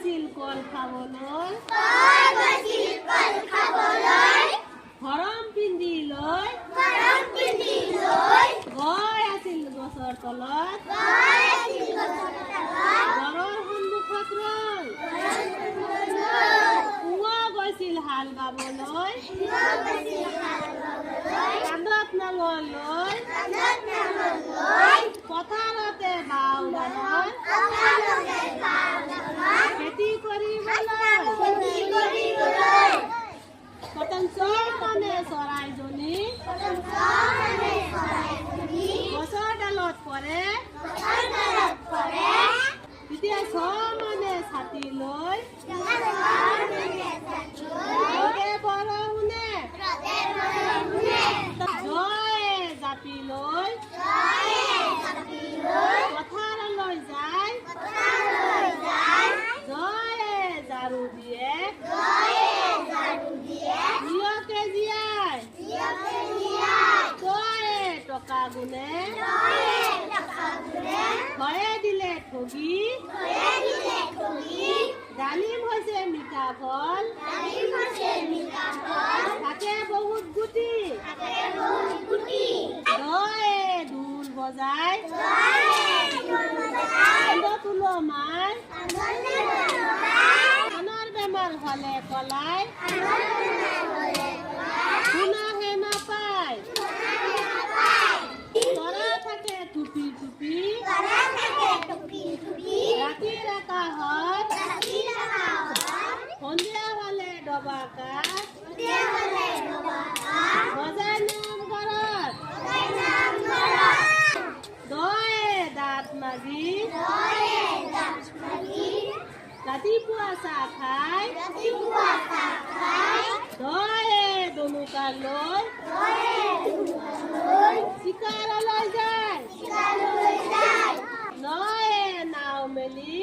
গৈছিল কল খাবলৈ হৰম পিন্ধি লৈ গৈ আছিল গছৰ তলত ঘৰৰ সন্মুখত ৰৈ কুঁৱা গৈছিল হাল বাবলৈ কান্ধত নাঙল লৈ পথাৰতে বাও ধানৰ খেতি কৰিবলৈ পতঞ্চৰ মানে চৰাইজনী গছৰ ডালত পৰে তেতিয়া মানে ছাতি লৈ ৰদে বৰষুণে জয়ে জাপি লৈ পথাৰলৈ যায় জয়ে ঝাৰু দিয়ে জীয়কে জীয়াই জয়ে টকা গুণে ঘৰে দিলে ঠগি ডালিম হৈছে মিঠা ফল থাকে বহুত গুটি জয়ে ঢোল বজাই তুলো মাৰ কাণৰ বেমাৰ হলে কলাই শুনাহে নাপায় তৰা থাকে টুপি টুপি ৰাতিৰ আকাশত সন্ধিয়া হলে ডবাকা বজাই নাম ঘৰত দয়ে দাঁত মাজি ৰাতিপুৱা চাহ খাই দয়ে দলুকা লৈ চিকাৰলৈ যায় নয়ে নাও মেলি